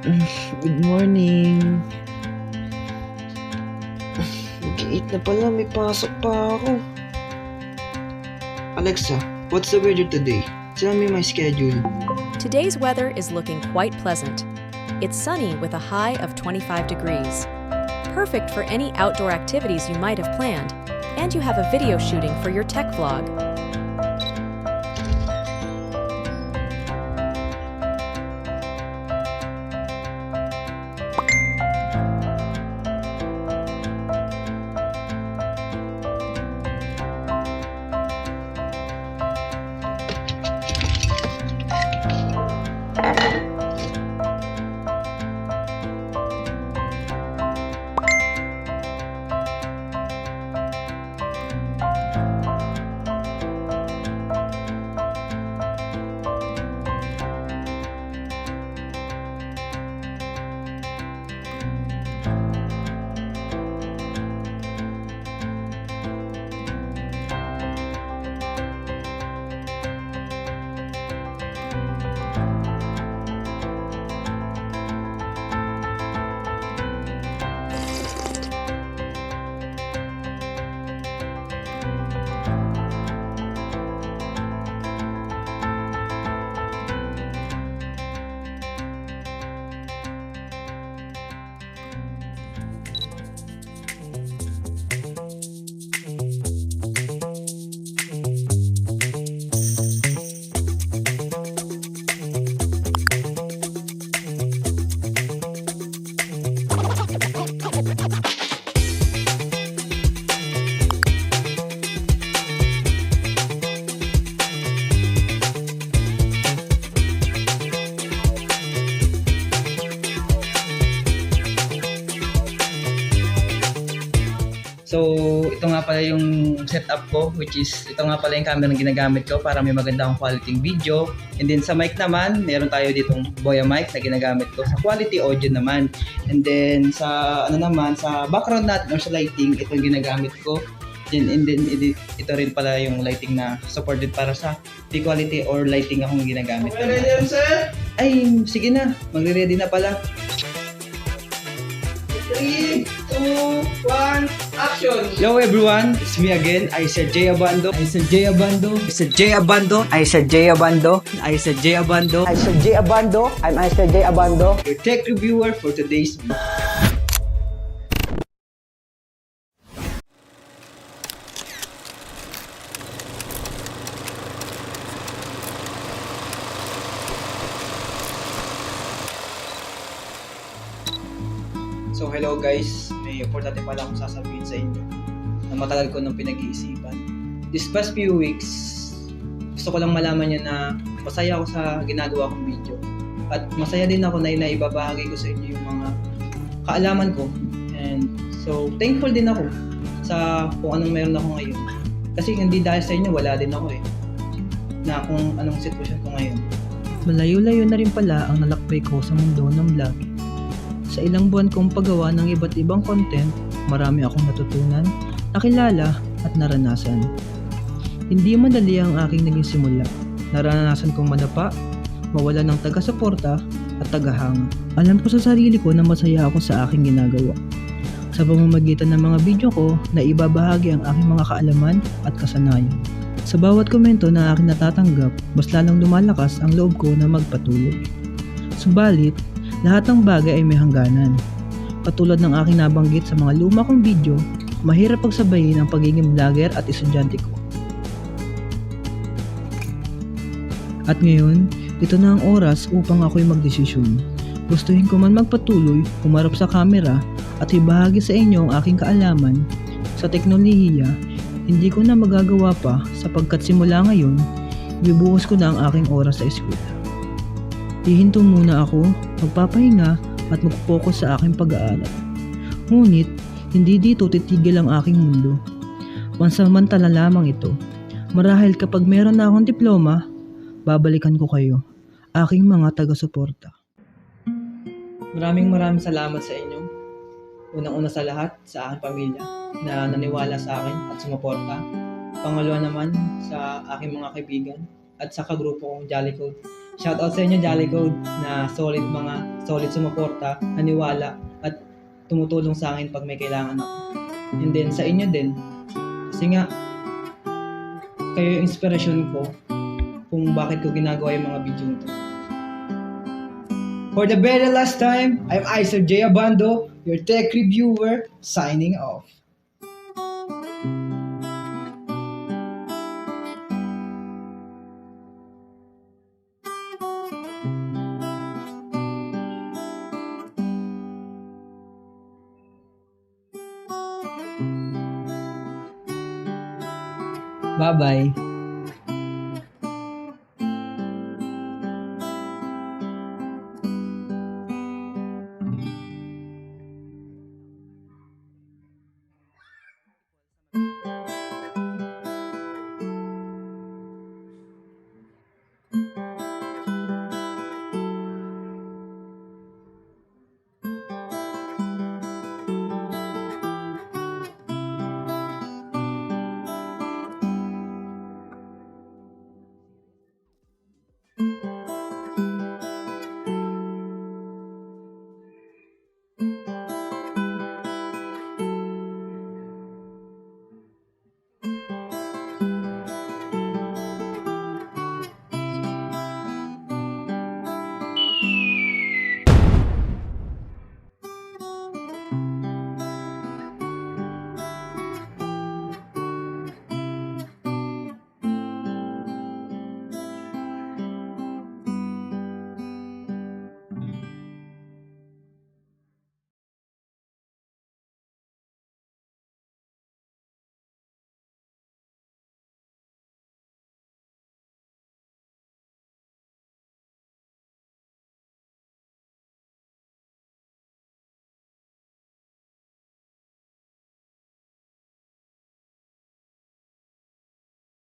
Good morning. Mag-8 na pala, may pasok pa ako. Alexa, what's the weather today? Tell me my schedule. Today's weather is looking quite pleasant. It's sunny with a high of 25 degrees. Perfect for any outdoor activities you might have planned. And you have a video shooting for your tech vlog. So, ito nga pala yung setup ko, which is ito nga pala yung camera na ginagamit ko para may maganda akong quality video. And then sa mic naman, meron tayo ditong Boya mic na ginagamit ko sa quality audio naman. And then sa sa background natin or sa lighting, ito yung ginagamit ko. And then ito rin pala yung lighting na supported para sa quality or lighting akong ginagamit. Ready, sir? Ay, sige na, magre-ready na pala. 3, 2, 1, action! Hello everyone, it's me again. I said Jay Abando. I said Jay Abando. I said Jay Abando. I said Jay Abando. I said Jay Abando. I said Jay Abando. I'm I said Jay Abando. Your tech reviewer for today's video. So hello guys, may importante pala akong sasabihin sa inyo na matagal ko nang pinag-iisipan. This past few weeks, gusto ko lang malaman niya na masaya ako sa ginagawa kong video. At masaya din ako na inaibabahagi ko sa inyo yung mga kaalaman ko. And so thankful din ako sa kung anong meron ako ngayon. Kasi hindi dahil sa inyo, wala din ako na kung anong sitwasyon ko ngayon. Malayo-layo na rin pala ang nalakbay ko sa mundo ng vlogging. Sa ilang buwan kong paggawa ng iba't ibang content, marami akong natutunan, nakilala at naranasan. Hindi madali ang aking naging simula. Naranasan kong madapa, mawala ng taga-suporta at tagahanga. Alam ko sa sarili ko na masaya ako sa aking ginagawa. Sa pamamagitan ng mga video ko, na ibabahagi ang aking mga kaalaman at kasanayan. Sa bawat komento na aking natatanggap, mas lalong lumalakas ang loob ko na magpatuloy. Subalit, lahat ng bagay ay may hangganan. Katulad ng aking nabanggit sa mga luma kong video, mahirap pagsabayin ang pagiging vlogger at estudyante ko. At ngayon, ito na ang oras upang ako'y magdesisyon. Gustuhin ko man magpatuloy, humarap sa camera at ibahagi sa inyo ang aking kaalaman sa teknolohiya. Hindi ko na magagawa pa sapagkat simula ngayon, ibibuhos ko na ang aking oras sa eskwela. Hihinto muna ako, magpapahinga at mag-focus sa aking pag-aaral. Ngunit, hindi dito titigil ang aking mundo. Pansamantala lamang ito. Marahil kapag meron na akong diploma, babalikan ko kayo, aking mga taga-suporta. Maraming salamat sa inyo. Unang-una sa lahat, sa aking pamilya na naniwala sa akin at sumuporta. Pangalawa naman sa aking mga kaibigan at sa kagrupo kong Jolly Code Shoutout sa inyo, Jolly Code, na solid sumuporta, naniwala, at tumutulong sa akin pag may kailangan ako. And then sa inyo din, kasi nga, kayo yung inspirasyon ko kung bakit ko ginagawa yung mga video nito. For the very last time, I'm Isaac J. Abando, your tech reviewer, signing off. Bye-bye.